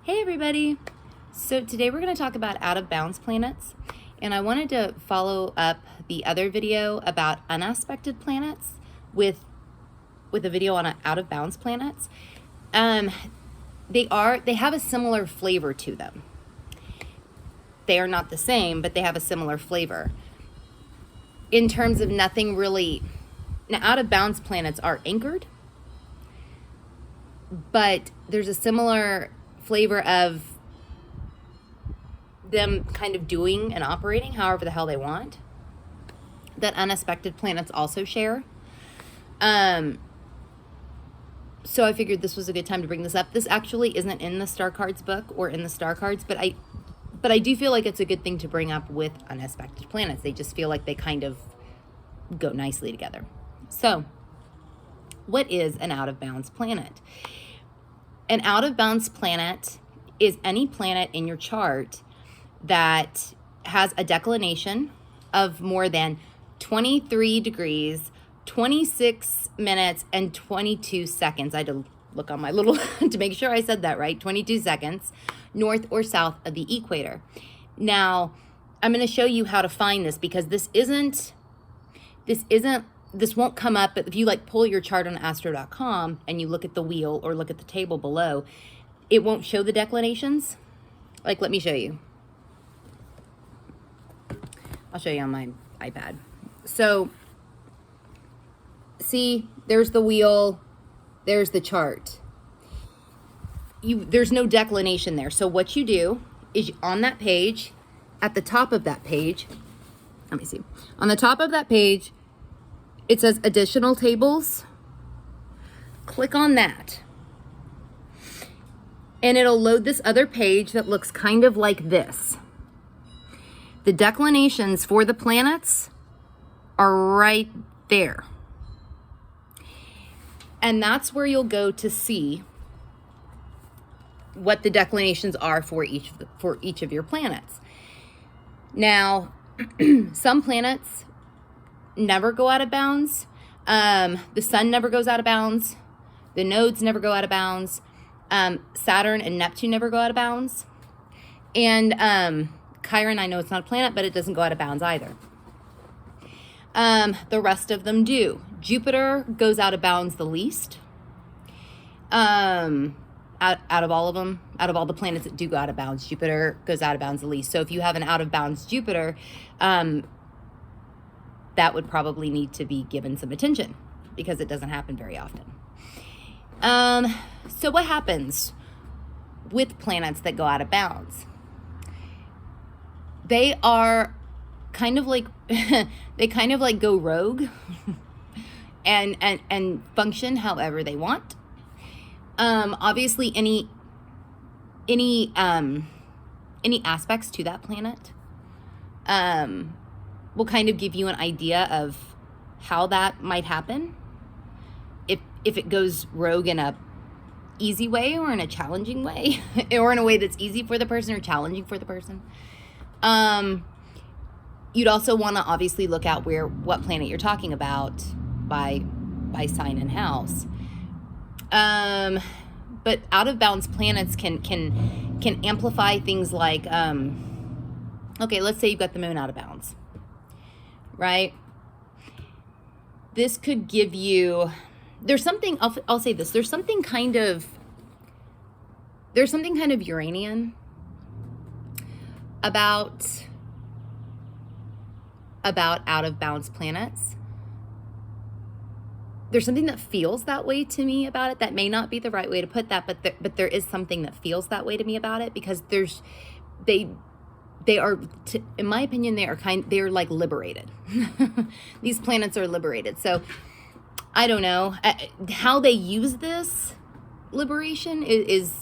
Hey everybody! So today we're going to talk about out of bounds planets, and I wanted to follow up the other video about unaspected planets with a video on out of bounds planets. They have a similar flavor to them. They are not the same, but they have a similar flavor. In terms of nothing really, now out of bounds planets are anchored, but there's a similar flavor of them kind of doing and operating however the hell they want that unaspected planets also share. So I figured this was a good time to bring this up. This actually isn't in the Star Cards book or in the Star Cards, but I do feel like it's a good thing to bring up with unaspected planets. They just feel like they kind of go nicely together. So what is an out of bounds planet? An out of bounds planet is any planet in your chart that has a declination of more than 23 degrees, 26 minutes, and 22 seconds. I had to look on my little to make sure I said that right. 22 seconds north or south of the equator. Now, I'm going to show you how to find this because this won't come up, but if you like pull your chart on astro.com and you look at the wheel or look at the table below, it won't show the declinations. Like, let me show you. I'll show you on my iPad. So, see, there's the wheel, there's the chart. There's no declination there. So what you do is on that page, at the top of that page, let me see. On the top of that page, it says additional tables. Click on that. And it'll load this other page that looks kind of like this. The declinations for the planets are right there. And that's where you'll go to see what the declinations are for each of your planets. Now, some planets never go out of bounds. The sun never goes out of bounds. The nodes never go out of bounds. Saturn and Neptune never go out of bounds. And Chiron, I know it's not a planet, but it doesn't go out of bounds either. The rest of them do. Jupiter goes out of bounds the least. Out of all of them, out of all the planets that do go out of bounds, Jupiter goes out of bounds the least. So if you have an out of bounds Jupiter, that would probably need to be given some attention because it doesn't happen very often. So what happens with planets that go out of bounds? They are kind of like, they kind of like go rogue and function however they want. Obviously any aspects to that planet, will kind of give you an idea of how that might happen. If it goes rogue in a easy way or in a challenging way, or in a way that's easy for the person or challenging for the person. You'd also want to obviously look at what planet you're talking about by sign and house. But out of bounds planets can amplify things like, okay, let's say you've got the moon out of bounds, right? This could give you, there's something, I'll say this, there's something kind of Uranian about out of bounds planets. There's something that feels that way to me about it. That may not be the right way to put that, but there is something that feels that way to me about it because they are, in my opinion, they are like liberated. These planets are liberated. So I don't know how they use this liberation is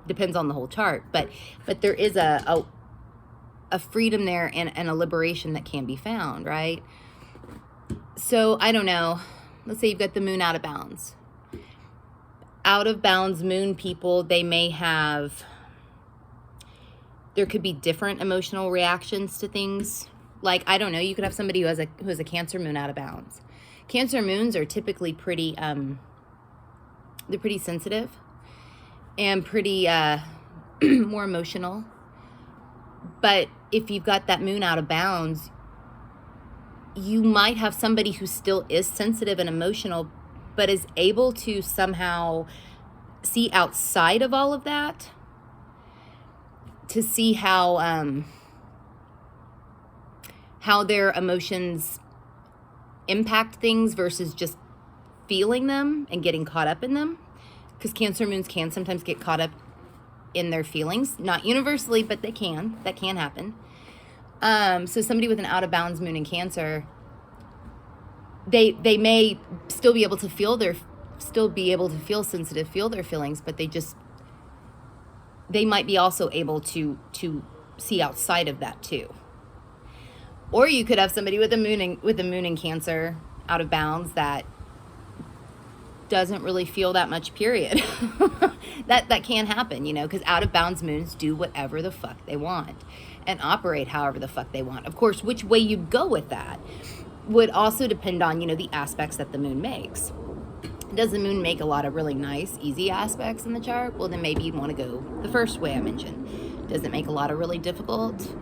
depends on the whole chart, but there is a freedom there and a liberation that can be found, right? So I don't know. Let's say you've got the moon out of bounds. Out of bounds moon people, there could be different emotional reactions to things. Like, I don't know, you could have somebody who has a Cancer moon out of bounds. Cancer moons are typically pretty, they're pretty sensitive and pretty more emotional. But if you've got that moon out of bounds, you might have somebody who still is sensitive and emotional, but is able to somehow see outside of all of that, to see how their emotions impact things versus just feeling them and getting caught up in them. Because Cancer moons can sometimes get caught up in their feelings. Not universally, but they can. That can happen. So somebody with an out of bounds moon in Cancer, they may still be able to feel sensitive, feel their feelings, but they might be also able to see outside of that too. Or you could have somebody with a moon in Cancer out of bounds that doesn't really feel that much, period. that can happen, because out of bounds moons do whatever the fuck they want and operate however the fuck they want. Of course, which way you go with that would also depend on, the aspects that the moon makes. Does the moon make a lot of really nice, easy aspects in the chart? Well, then maybe you'd want to go the first way I mentioned. Does it make a lot of really difficult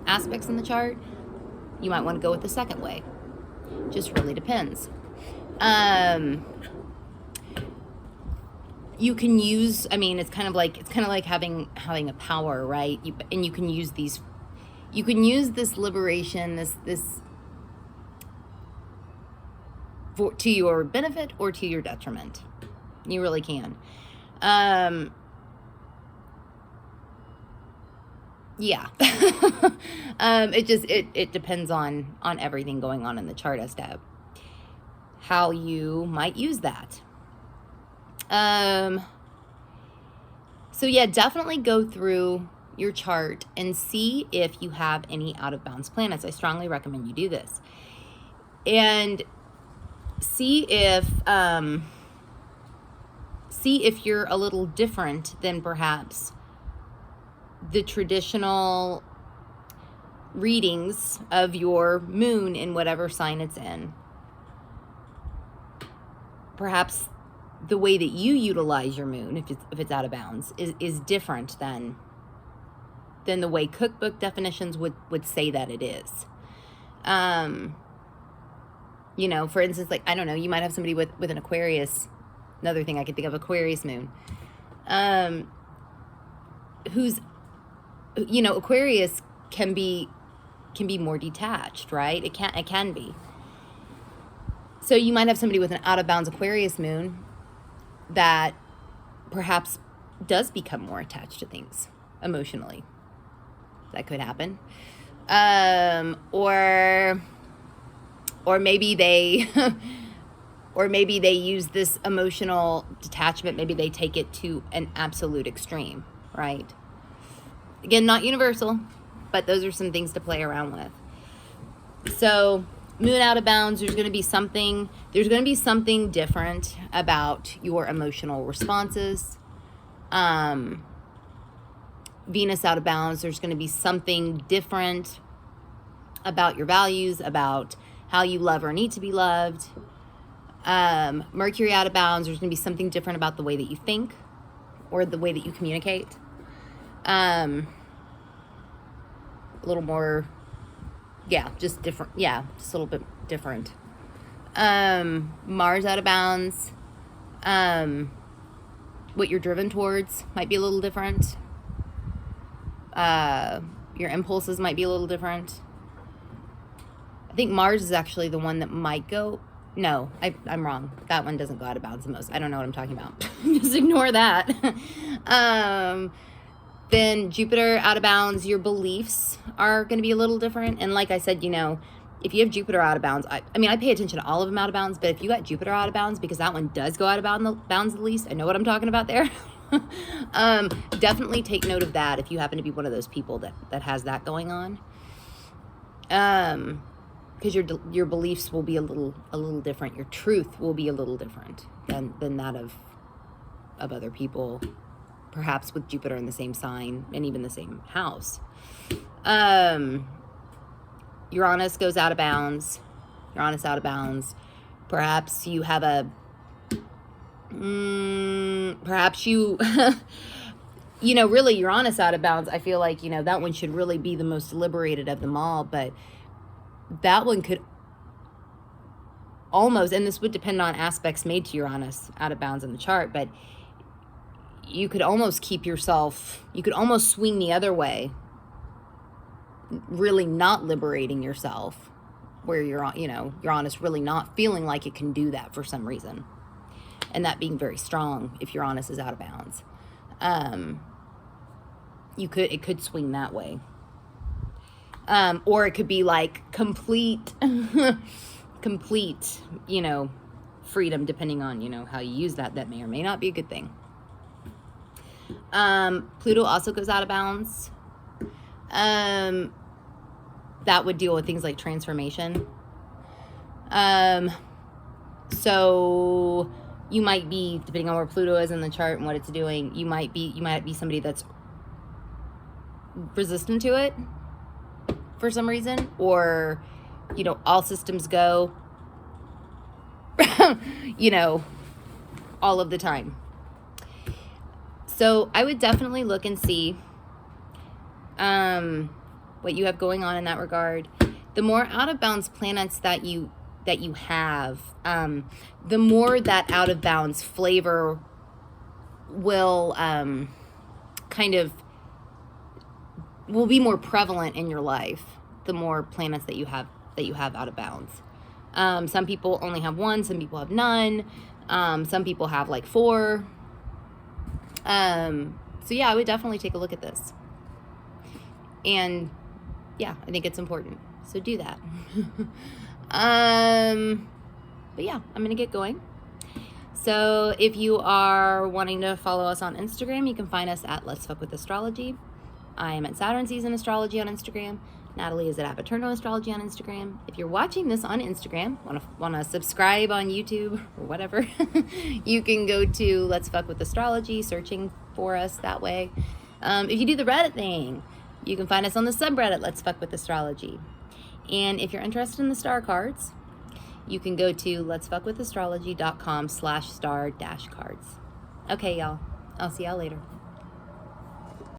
aspects in the chart? You might want to go with the second way. Just really depends. You can use, it's kind of like having a power, right? You can use this liberation, this to your benefit or to your detriment. You really can. Yeah. It depends on everything going on in the chart as to how you might use that. So yeah, definitely go through your chart and see if you have any out of bounds planets. I strongly recommend you do this. And see if you're a little different than perhaps the traditional readings of your moon in whatever sign it's in. Perhaps the way that you utilize your moon, if it's out of bounds, is different than the way cookbook definitions would say that it is. For instance, like, I don't know, you might have somebody with an Aquarius, another thing I could think of, Aquarius moon, who's, Aquarius can be more detached, right? It can be. So you might have somebody with an out of bounds Aquarius moon that perhaps does become more attached to things emotionally. That could happen. Or maybe they use this emotional detachment, maybe they take it to an absolute extreme, right? Again, not universal, but those are some things to play around with. So moon out of bounds, there's going to be something different about your emotional responses. Venus out of bounds, there's going to be something different about your values, about how you love or need to be loved. Mercury out of bounds, there's going to be something different about the way that you think or the way that you communicate. A little more, just different. Just a little bit different. Mars out of bounds, what you're driven towards might be a little different. Your impulses might be a little different. I think Mars is actually the one that might go. No, I'm wrong. That one doesn't go out of bounds the most. I don't know what I'm talking about. Just ignore that. Then Jupiter out of bounds, your beliefs are going to be a little different. And like I said, if you have Jupiter out of bounds, I pay attention to all of them out of bounds, but if you got Jupiter out of bounds, because that one does go out of bounds the least, I know what I'm talking about there. Definitely take note of that if you happen to be one of those people that has that going on. Because your beliefs will be a little different. Your truth will be a little different than that of other people, perhaps with Jupiter in the same sign and even the same house. Uranus goes out of bounds. Uranus out of bounds. Perhaps you have perhaps you you know, really Uranus out of bounds, I feel like, you know, that one should really be the most liberated of them all, but that one could almost, and this would depend on aspects made to Uranus out of bounds in the chart, but you could almost keep yourself, you could almost swing the other way, really not liberating yourself, where you're, you know, Uranus really not feeling like it can do that for some reason, and that being very strong if Uranus is out of bounds. It could swing that way. Or it could be like complete, you know, freedom, depending on, you know, how you use that. That may or may not be a good thing. Pluto also goes out of bounds. That would deal with things like transformation. So you might be, depending on where Pluto is in the chart and what it's doing, you might be somebody that's resistant to it for some reason, or, you know, all systems go, you know, all of the time. So I would definitely look and see what you have going on in that regard. The more out of bounds planets that you have, the more that out of bounds flavor will will be more prevalent in your life. The more planets that you have out of bounds. Some people only have one, some people have none, some people have like 4. So yeah, I would definitely take a look at this. And yeah, I think it's important. So do that. But yeah, I'm going to get going. So if you are wanting to follow us on Instagram, you can find us at Let's Fuck with Astrology. I am at Saturn Season Astrology on Instagram. Natalie is at Apaternal Astrology on Instagram. If you're watching this on Instagram, want to subscribe on YouTube or whatever, you can go to Let's Fuck with Astrology, searching for us that way. If you do the Reddit thing, you can find us on the subreddit Let's Fuck with Astrology. And if you're interested in the star cards, you can go to letsfuckwithastrology.com/star-cards. Okay, y'all. I'll see y'all later.